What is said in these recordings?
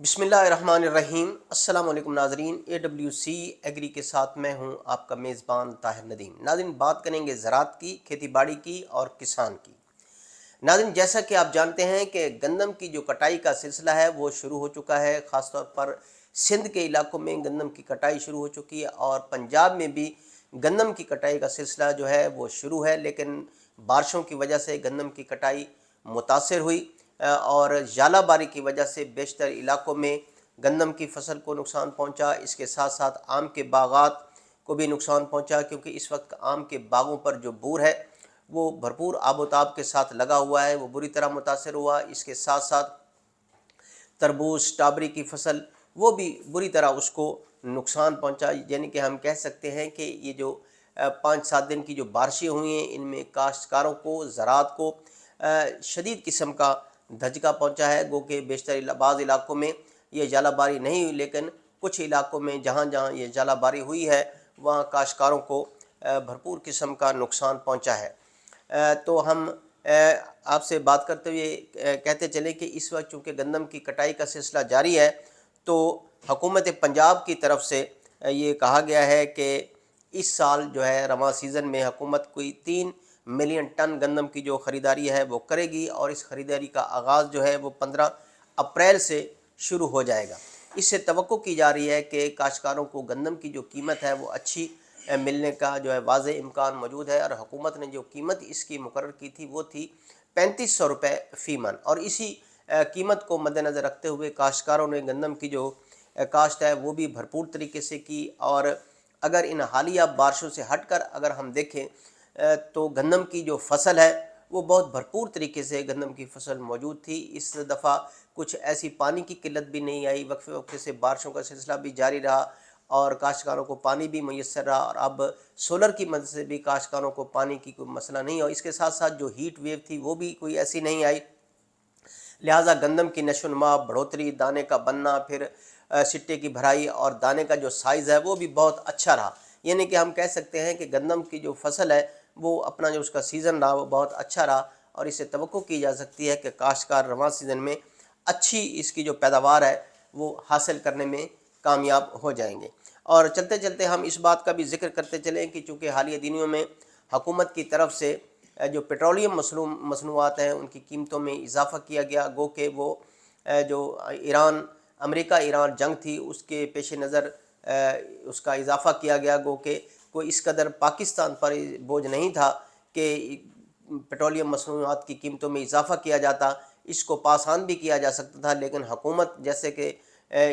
बिस्मिल्लाहिर्रहमानिर्रहीम। अस्सलाम वालेकुम नाजरीन, AWC एग्री के साथ मैं हूं आपका मेज़बान ताहिर नदीम। नाज़रीन, बात करेंगे ज़राअत की, खेती बाड़ी की और किसान की। नाज़रीन, जैसा कि आप जानते हैं कि गंदम की जो कटाई का सिलसिला है वो शुरू हो चुका है। ख़ास तौर पर सिंध के इलाकों में गंदम की कटाई शुरू हो चुकी है और पंजाब में भी गंदम की कटाई का सिलसिला जो है वो शुरू है, लेकिन बारिशों की वजह से गंदम की कटाई मुतासर हुई और ज़ालाबारी की वजह से बेशतर इलाकों में गंदम की फसल को नुकसान पहुंचा। इसके साथ साथ आम के बागात को भी नुकसान पहुंचा, क्योंकि इस वक्त आम के बागों पर जो बूर है वो भरपूर आबोताब के साथ लगा हुआ है, वो बुरी तरह मुतासर हुआ। इसके साथ साथ तरबूज, स्ट्रॉबेरी की फसल वो भी बुरी तरह उसको नुकसान पहुंचा। यानी कि हम कह सकते हैं कि ये जो 5-7 दिन की जो बारिशें हुई हैं, इनमें काश्तकारों को, ज़राअत को शदीद किस्म का धचका पहुंचा है। गो के बेशतर बाज़ इलाकों में ये ज़ालाबारी नहीं हुई, लेकिन कुछ इलाकों में जहाँ जहाँ ये ज़ालाबारी हुई है वहाँ काश्तकारों को भरपूर किस्म का नुकसान पहुंचा है। तो हम आपसे बात करते हुए कहते चले कि इस वक्त चूँकि गंदम की कटाई का सिलसिला जारी है, तो हुकूमत पंजाब की तरफ से ये कहा गया है कि इस साल जो है रवां सीज़न में हुकूमत कोई 3 मिलियन टन गंदम की जो ख़रीदारी है वो करेगी और इस ख़रीदारी का आगाज़ जो है वो 15 अप्रैल से शुरू हो जाएगा। इससे तवक्को की जा रही है कि काश्तकारों को गंदम की जो कीमत है वो अच्छी मिलने का जो है वाज़ेह इम्कान मौजूद है। और हुकूमत ने जो कीमत इसकी मुकर्रर की थी वो थी 3500 रुपये फ़ी मन, और इसी कीमत को मद्देनज़र रखते हुए काश्तकारों ने गंदम की जो काश्त है वो भी भरपूर तरीके से की। और अगर इन हालिया बारिशों से हटकर अगर हम देखें तो गंदम की जो फसल है वो बहुत भरपूर तरीके से गंदम की फसल मौजूद थी। इस दफ़ा कुछ ऐसी पानी की किल्लत भी नहीं आई, वक्फे वक्फे से बारिशों का सिलसिला भी जारी रहा और काश्तकारों को पानी भी मैसर रहा। और अब सोलर की मदद से भी काश्तकारों को पानी की कोई मसला नहीं हो। इसके साथ साथ जो हीट वेव थी वो भी कोई ऐसी नहीं आई, लिहाजा गंदम की नशोनुमा, बढ़ोतरी, दाने का बनना, फिर सिट्टे की भराई और दाने का जो साइज़ है वो भी बहुत अच्छा रहा। यानी कि हम कह सकते हैं कि गंदम की जो फसल है वो अपना जो उसका सीज़न रहा वो बहुत अच्छा रहा और इससे तवक्को की जा सकती है कि काश्तकार रवां सीज़न में अच्छी इसकी जो पैदावार है वो हासिल करने में कामयाब हो जाएंगे। और चलते चलते हम इस बात का भी जिक्र करते चलें कि चूँकि हालिया दिनों में हुकूमत की तरफ से जो पेट्रोलियम मसनूआत हैं उनकी कीमतों में इजाफ़ा किया गया। गो के वो जो अमेरिका ईरान जंग थी उसके पेश नज़र उसका इजाफ़ा किया गया। गो के कोई इस कदर पाकिस्तान पर बोझ नहीं था कि पेट्रोलियम मसनूआत की कीमतों में इजाफ़ा किया जाता, इसको पास ऑन भी किया जा सकता था। लेकिन हुकूमत जैसे कि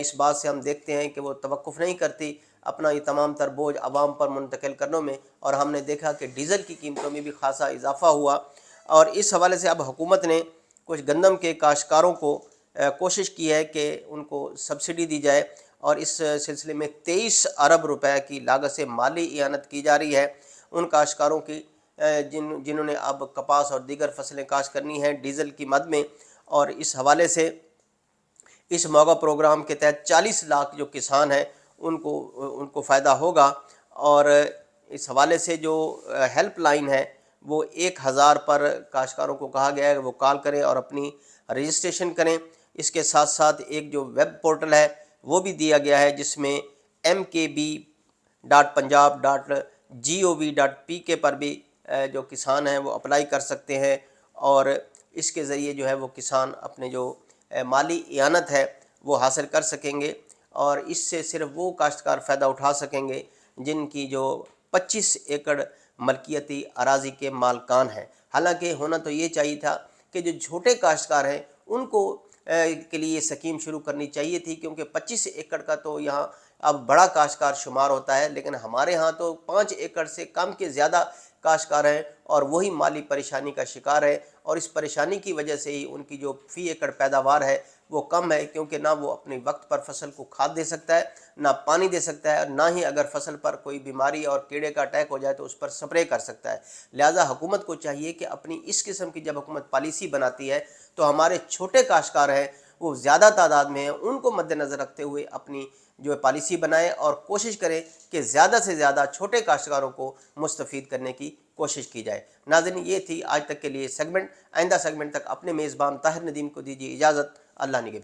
इस बात से हम देखते हैं कि वो तवक्कुफ़ नहीं करती अपना ये तमाम तर बोझ आवाम पर मुंतकिल करने में, और हमने देखा कि डीज़ल की कीमतों में भी खासा इजाफ़ा हुआ। और इस हवाले से अब हुकूमत ने कुछ गंदम के काश्तकारों को कोशिश की है कि उनको सब्सिडी दी जाए और इस सिलसिले में 23 अरब रुपए की लागत से माली इआनत की जा रही है उन काश्तकारों की जिन्होंने अब कपास और दीगर फसलें काश्त करनी हैं डीज़ल की मद में। और इस हवाले से इस मौगा प्रोग्राम के तहत 40 लाख जो किसान हैं उनको फ़ायदा होगा। और इस हवाले से जो हेल्प लाइन है वो 1000 पर काश्तकारों को कहा गया है कि वो कॉल करें और अपनी रजिस्ट्रेशन करें। इसके साथ साथ एक जो वेब पोर्टल है वो भी दिया गया है जिसमें mkb.punjab.gov.pk पर भी जो किसान हैं वो अप्लाई कर सकते हैं और इसके ज़रिए जो है वो किसान अपने जो माली इआनत है वो हासिल कर सकेंगे। और इससे सिर्फ वो काश्तकार फ़ायदा उठा सकेंगे जिनकी जो 25 एकड़ मलकियती अराज़ी के मालकान हैं। हालांकि होना तो ये चाहिए था कि जो छोटे काश्तकार हैं उनको के लिए स्कीम शुरू करनी चाहिए थी, क्योंकि 25 एकड़ का तो यहाँ अब बड़ा काश्तकार शुमार होता है, लेकिन हमारे यहाँ तो 5 एकड़ से कम के ज़्यादा काश्तकार हैं और वही माली परेशानी का शिकार है। और इस परेशानी की वजह से ही उनकी जो फ़ी एकड़ पैदावार है वो कम है, क्योंकि ना वो अपने वक्त पर फसल को खाद दे सकता है, ना पानी दे सकता है, ना ही अगर फसल पर कोई बीमारी और कीड़े का अटैक हो जाए तो उस पर स्प्रे कर सकता है। लिहाजा हुकूमत को चाहिए कि अपनी इस किस्म की जब हुकूमत पॉलिसी बनाती है तो हमारे छोटे काश्तकार हैं वो ज़्यादा तादाद में हैं, उनको मद्देनज़र रखते हुए अपनी जो पॉलिसी बनाए और कोशिश करें कि ज़्यादा से ज़्यादा छोटे काश्तकारों को मुस्तफ़ीद करने की कोशिश की जाए। नाज़रीन, ये थी आज तक के लिए सेगमेंट। आइंदा सेगमेंट तक अपने मेज़बान ताहिर नदीम को दीजिए इजाज़त। अल्लाह निगहबान।